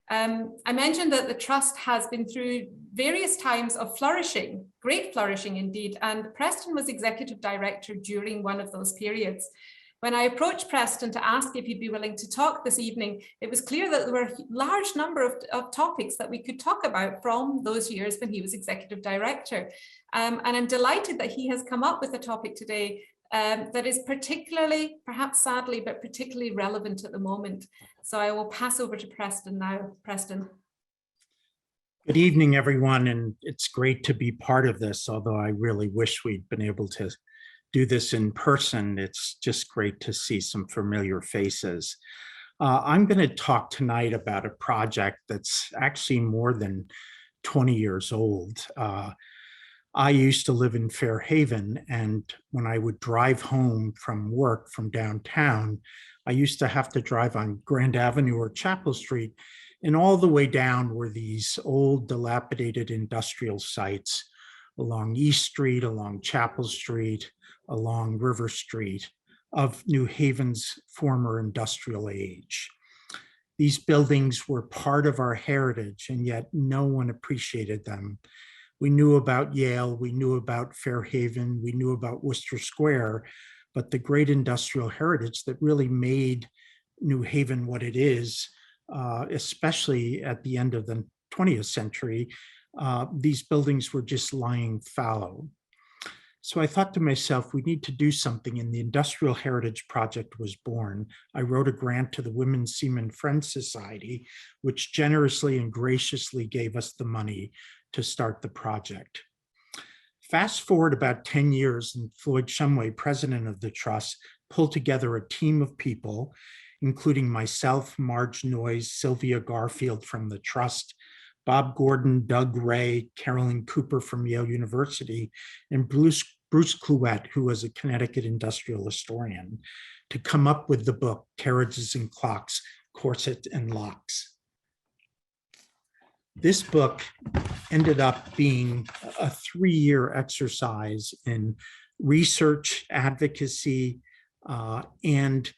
I mentioned that the Trust has been through various times of flourishing, great flourishing indeed, and Preston was Executive Director during one of those periods. When I approached Preston to ask if he'd be willing to talk this evening, it was clear that there were a large number of topics that we could talk about from those years when he was Executive Director. And I'm delighted that he has come up with a topic today that is particularly, perhaps sadly, but particularly relevant at the moment. So I will pass over to Preston now. Preston. Good evening, everyone, and it's great to be part of this, although I really wish we'd been able to do this in person. It's just great to see some familiar faces. I'm going to talk tonight about a project that's actually more than 20 years old. I used to live in Fairhaven, and when I would drive home from work from downtown, I used to have to drive on Grand Avenue or Chapel Street, and all the way down were these old dilapidated industrial sites along East Street, along Chapel Street, along River Street of New Haven's former industrial age. These buildings were part of our heritage, and yet no one appreciated them. We knew about Yale, we knew about Fairhaven, we knew about Worcester Square, but the great industrial heritage that really made New Haven what it is, especially at the end of the 20th century, these buildings were just lying fallow. So I thought to myself, we need to do something, and the Industrial Heritage Project was born. I wrote a grant to the Women's Seaman Friends Society, which generously and graciously gave us the money to start the project. Fast forward about 10 years, and Floyd Shumway, president of the Trust, pulled together a team of people, including myself, Marge Noyes, Sylvia Garfield from the Trust, Bob Gordon, Doug Ray, Carolyn Cooper from Yale University, and Bruce Clouet, who was a Connecticut industrial historian, to come up with the book, Carriages and Clocks, Corset and Locks. This book ended up being a 3-year exercise in research, advocacy, and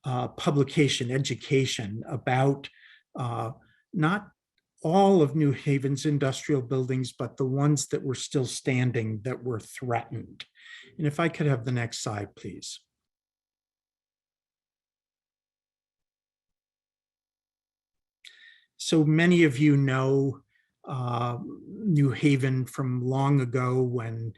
publication, education about not all of New Haven's industrial buildings, but the ones that were still standing that were threatened. And if I could have the next slide, please. So many of you know New Haven from long ago when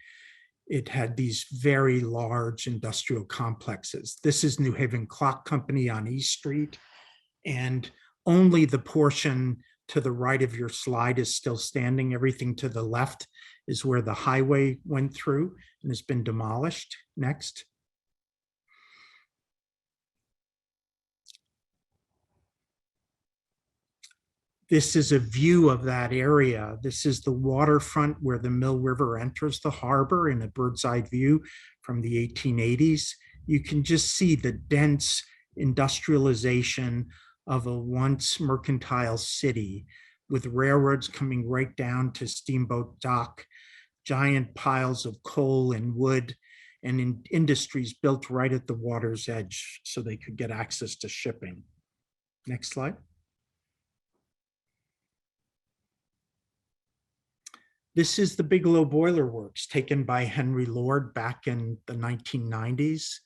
it had these very large industrial complexes. This is New Haven Clock Company on East Street, and only the portion to the right of your slide is still standing. Everything to the left is where the highway went through and has been demolished. Next. This is a view of that area. This is the waterfront where the Mill River enters the harbor in a bird's eye view from the 1880s. You can just see the dense industrialization of a once mercantile city with railroads coming right down to Steamboat Dock, giant piles of coal and wood, and in industries built right at the water's edge so they could get access to shipping. Next slide. This is the Bigelow Boiler Works taken by Henry Lord back in the 1990s.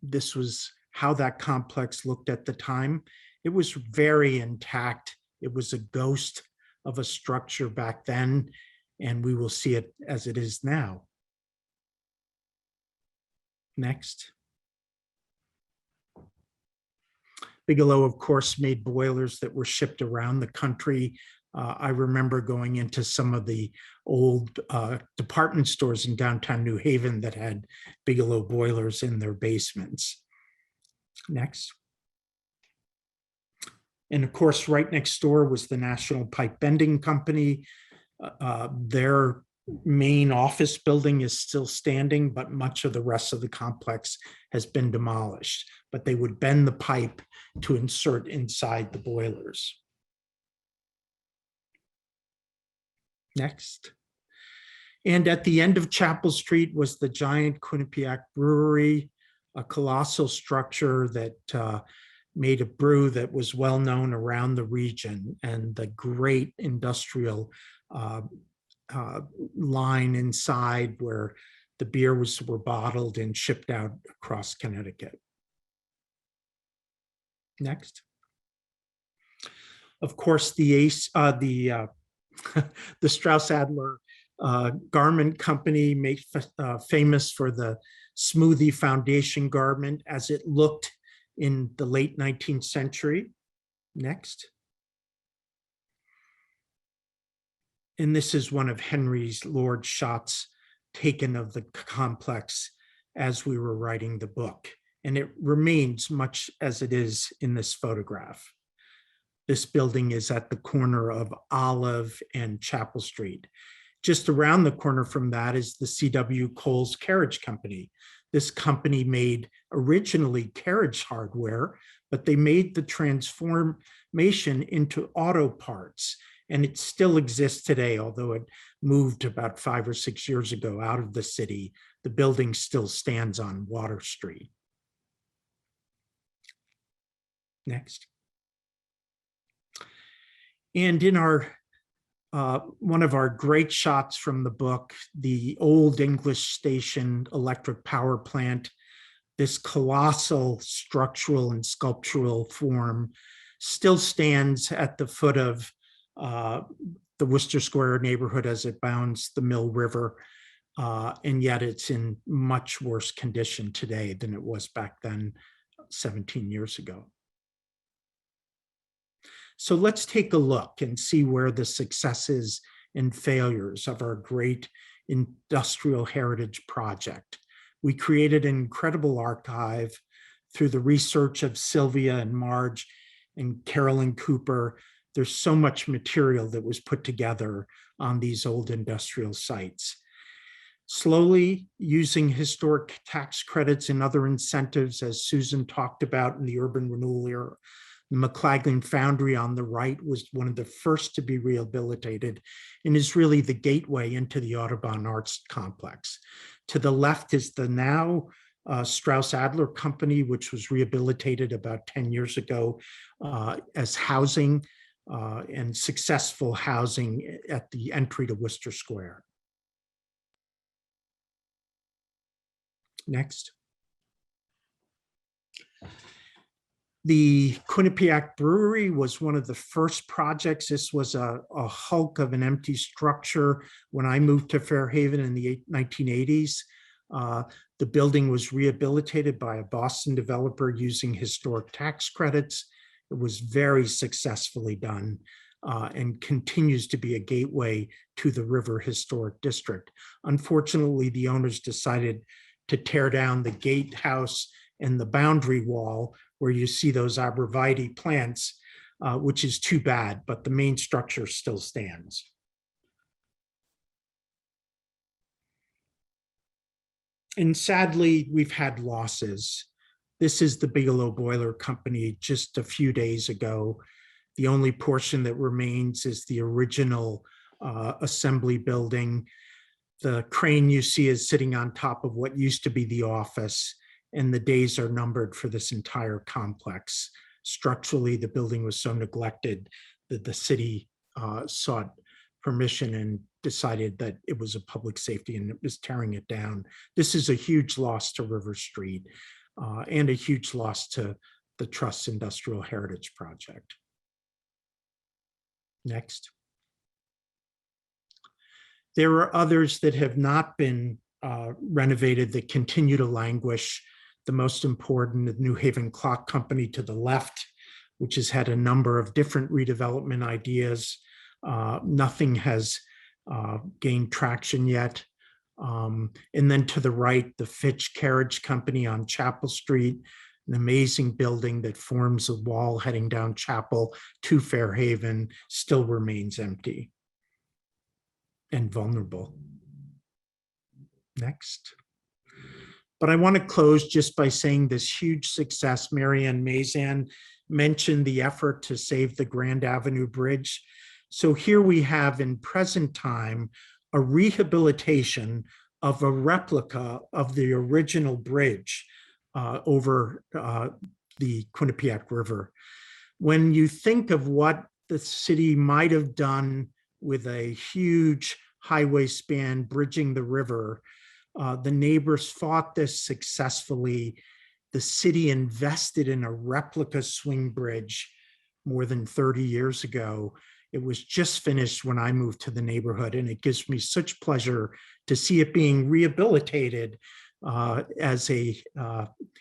This was how that complex looked at the time. It was very intact. It was a ghost of a structure back then, and we will see it as it is now. Next. Bigelow, of course, made boilers that were shipped around the country. I remember going into some of the old department stores in downtown New Haven that had Bigelow boilers in their basements. Next. And of course, right next door was the National Pipe Bending Company. Their main office building is still standing, but much of the rest of the complex has been demolished. But they would bend the pipe to insert inside the boilers. Next. And at the end of Chapel Street was the giant Quinnipiac Brewery, a colossal structure that made a brew that was well known around the region, and the great industrial line inside where the beer were bottled and shipped out across Connecticut. Next. Of course, the Strauss-Adler garment company made famous for the smoothie foundation garment as it looked in the late 19th century. Next. And this is one of Henry's Lord shots taken of the complex as we were writing the book. And it remains much as it is in this photograph. This building is at the corner of Olive and Chapel Street. Just around the corner from that is the C.W. Cole's Carriage Company. This company made originally carriage hardware, but they made the transformation into auto parts. And it still exists today, although it moved about 5 or 6 years ago out of the city. The building still stands on Water Street. Next. And in our one of our great shots from the book, the old English station electric power plant, this colossal structural and sculptural form still stands at the foot of the Worcester Square neighborhood as it bounds the Mill River, and yet it's in much worse condition today than it was back then 17 years ago. So let's take a look and see where the successes and failures of our great industrial heritage project. We created an incredible archive through the research of Sylvia and Marge and Carolyn Cooper. There's so much material that was put together on these old industrial sites. Slowly, using historic tax credits and other incentives, as Susan talked about in the urban renewal era, the McLaughlin Foundry on the right was one of the first to be rehabilitated and is really the gateway into the Audubon Arts Complex. To the left is the now Strauss-Adler Company, which was rehabilitated about 10 years ago as housing and successful housing at the entry to Worcester Square. Next. The Quinnipiac Brewery was one of the first projects. This was a hulk of an empty structure when I moved to Fairhaven in the 1980s. The building was rehabilitated by a Boston developer using historic tax credits. It was very successfully done and continues to be a gateway to the River Historic District. Unfortunately, the owners decided to tear down the gatehouse and the boundary wall where you see those arborvitae plants, which is too bad, but the main structure still stands. And sadly, we've had losses. This is the Bigelow Boiler Company just a few days ago. The only portion that remains is the original assembly building. The crane you see is sitting on top of what used to be the office, and the days are numbered for this entire complex. Structurally, the building was so neglected that the city sought permission and decided that it was a public safety and it was tearing it down. This is a huge loss to River Street and a huge loss to the Trust's Industrial Heritage Project. Next. There are others that have not been renovated that continue to languish. The most important, the New Haven Clock Company to the left, which has had a number of different redevelopment ideas. Nothing has gained traction yet. And then to the right, the Fitch Carriage Company on Chapel Street, an amazing building that forms a wall heading down Chapel to Fairhaven, still remains empty and vulnerable. Next. But I want to close just by saying this huge success. Marianne Mazan mentioned the effort to save the Grand Avenue Bridge. So here we have in present time a rehabilitation of a replica of the original bridge over the Quinnipiac River. When you think of what the city might have done with a huge highway span bridging the river, the neighbors fought this successfully. The city invested in a replica swing bridge more than 30 years ago. It was just finished when I moved to the neighborhood, and it gives me such pleasure to see it being rehabilitated as a,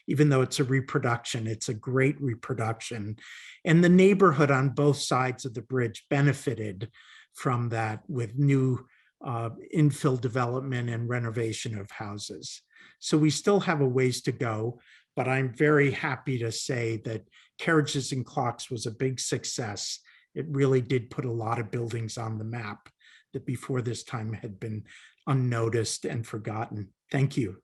even though it's a reproduction, it's a great reproduction. And the neighborhood on both sides of the bridge benefited from that with new infill development and renovation of houses. So we still have a ways to go, but I'm very happy to say that Carriages and Clocks was a big success. It really did put a lot of buildings on the map that before this time had been unnoticed and forgotten. Thank you.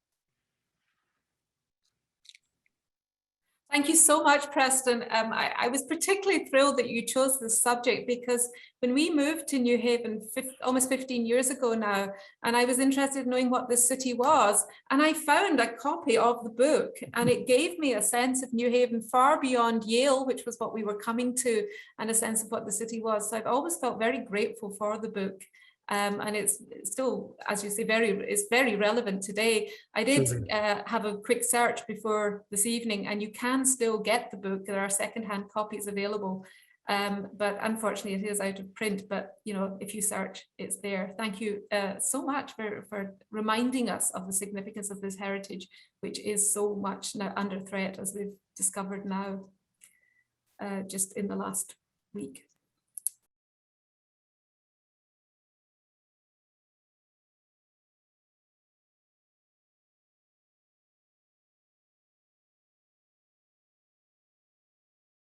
Thank you so much, Preston. I was particularly thrilled that you chose this subject, because when we moved to New Haven almost 15 years ago now, and I was interested in knowing what this city was, and I found a copy of the book, and it gave me a sense of New Haven far beyond Yale, which was what we were coming to, and a sense of what the city was. So I've always felt very grateful for the book. And it's still, as you say, it's very relevant today. I did have a quick search before this evening, and you can still get the book. There are secondhand copies available, but unfortunately it is out of print. But you know, if you search, it's there. Thank you so much for reminding us of the significance of this heritage, which is so much now under threat, as we've discovered now, just in the last week.